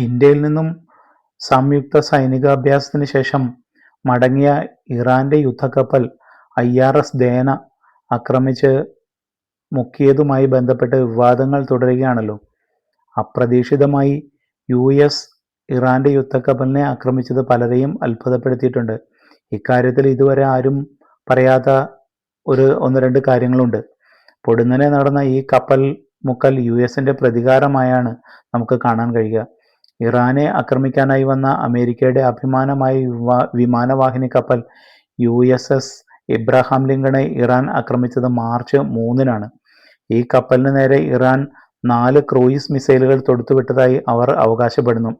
ഇന്ത്യയിൽ നിന്നും സംയുക്ത സൈനികാഭ്യാസത്തിന് ശേഷം മടങ്ങിയ ഇറാന്റെ യുദ്ധക്കപ്പൽ IRS ദേന ആക്രമിച്ച് മുക്കിയതുമായി ബന്ധപ്പെട്ട് വിവാദങ്ങൾ തുടരുകയാണല്ലോ. അപ്രതീക്ഷിതമായി US ഇറാന്റെ യുദ്ധക്കപ്പലിനെ ആക്രമിച്ചത് പലരെയും അത്ഭുതപ്പെടുത്തിയിട്ടുണ്ട്. ഇക്കാര്യത്തിൽ ഇതുവരെ ആരും പറയാത്ത ഒന്ന് രണ്ട് കാര്യങ്ങളുണ്ട്. പൊടുന്നനെ നടന്ന ഈ കപ്പൽ മുക്കൽ USന്റെ പ്രതികാരമായാണ് നമുക്ക് കാണാൻ കഴിയുക. ഇറാനെ ആക്രമിക്കാനായി വന്ന അമേരിക്കയുടെ അഭിമാനമായ വിമാനവാഹിനി കപ്പൽ USS ഇബ്രഹാം ലിങ്കണെ ഇറാൻ ആക്രമിച്ചത് മാർച്ച് 3-നാണ്. ഈ കപ്പലിന് നേരെ ഇറാൻ 4 ക്രൂയിസ് മിസൈലുകൾ തൊടുത്തുവിട്ടതായി അവർ അവകാശപ്പെടുന്നു.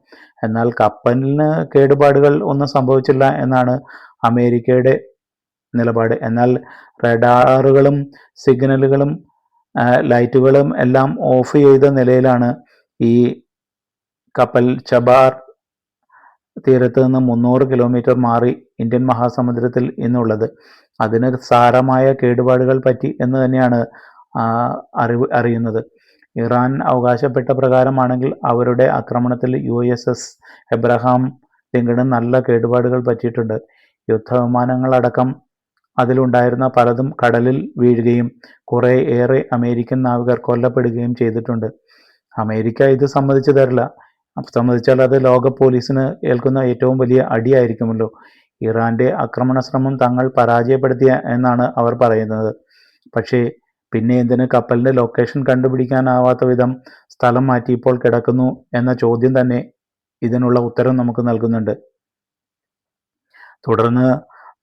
എന്നാൽ കപ്പലിന് കേടുപാടുകൾ ഒന്നും സംഭവിച്ചില്ല എന്നാണ് അമേരിക്കയുടെ നിലപാട്. എന്നാൽ റഡാറുകളും സിഗ്നലുകളും ലൈറ്റുകളും എല്ലാം ഓഫ് ചെയ്ത നിലയിലാണ് ഈ കപ്പൽ ചബാർ തീരത്ത് നിന്ന് 300 കിലോമീറ്റർ മാറി ഇന്ത്യൻ മഹാസമുദ്രത്തിൽ ഇന്നുള്ളത്. അതിന് സാരമായ കേടുപാടുകൾ പറ്റി എന്ന് തന്നെയാണ് അറിയുന്നത്. ഇറാൻ അവകാശപ്പെട്ട പ്രകാരമാണെങ്കിൽ അവരുടെ ആക്രമണത്തിൽ USS എബ്രഹാം ലിങ്കണ് നല്ല കേടുപാടുകൾ പറ്റിയിട്ടുണ്ട്. യുദ്ധവിമാനങ്ങളടക്കം അതിലുണ്ടായിരുന്ന പലതും കടലിൽ വീഴുകയും ഏറെ അമേരിക്കൻ നാവികർ കൊല്ലപ്പെടുകയും ചെയ്തിട്ടുണ്ട്. അമേരിക്ക ഇത് സമ്മതിച്ചു തരില്ല. സമ്മതിച്ചാൽ അത് ലോക പോലീസിന് ഏൽക്കുന്ന ഏറ്റവും വലിയ അടിയായിരിക്കുമല്ലോ. ഇറാന്റെ ആക്രമണ ശ്രമം തങ്ങൾ പരാജയപ്പെടുത്തിയ എന്നാണ് അവർ പറയുന്നത്. പക്ഷേ പിന്നെ എന്തിന് കപ്പലിന്റെ ലൊക്കേഷൻ കണ്ടുപിടിക്കാനാവാത്ത വിധം സ്ഥലം മാറ്റി ഇപ്പോൾ കിടക്കുന്നു എന്ന ചോദ്യം തന്നെ ഇതിനുള്ള ഉത്തരം നമുക്ക് നൽകുന്നുണ്ട്. തുടർന്ന്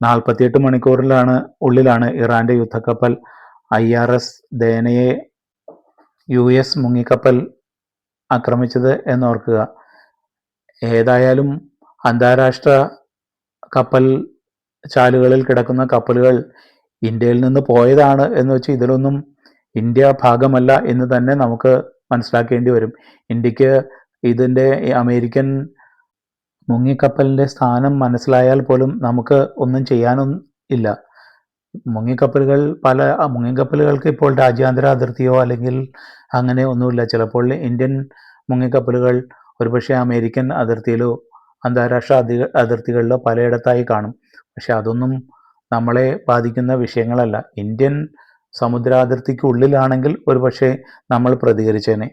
48 മണിക്കൂറിനുള്ളിലാണ് ഇറാന്റെ യുദ്ധക്കപ്പൽ IRS ദേനയെ US മുങ്ങിക്കപ്പൽ ആക്രമിച്ചത് എന്നോർക്കുക. ഏതായാലും അന്താരാഷ്ട്ര കപ്പൽ ചാലുകളിൽ കിടക്കുന്ന കപ്പലുകൾ ഇന്ത്യയിൽ നിന്ന് പോയതാണ് എന്ന് വെച്ച് ഇതിലൊന്നും ഇന്ത്യ ഭാഗമല്ല എന്ന് തന്നെ നമുക്ക് മനസ്സിലാക്കേണ്ടി വരും. ഇന്ത്യക്ക് ഇതിൻ്റെ അമേരിക്കൻ മുങ്ങിക്കപ്പലിൻ്റെ സ്ഥാനം മനസ്സിലായാൽ പോലും നമുക്ക് ഒന്നും ചെയ്യാനും ഇല്ല. മുങ്ങിക്കപ്പലുകൾക്ക് ഇപ്പോൾ രാജ്യാന്തര അതിർത്തിയോ അല്ലെങ്കിൽ അങ്ങനെ ഒന്നുമില്ല. ചിലപ്പോൾ ഇന്ത്യൻ മുങ്ങിക്കപ്പലുകൾ ഒരുപക്ഷെ അമേരിക്കൻ അതിർത്തിയിലോ അന്താരാഷ്ട്ര അതിർത്തികളിലോ പലയിടത്തായി കാണും. പക്ഷെ അതൊന്നും നമ്മളെ ബാധിക്കുന്ന വിഷയങ്ങളല്ല. ഇന്ത്യൻ സമുദ്രാതിർത്തിക്കുള്ളിലാണെങ്കിൽ ഒരുപക്ഷെ നമ്മൾ പ്രതികരിച്ചേനെ.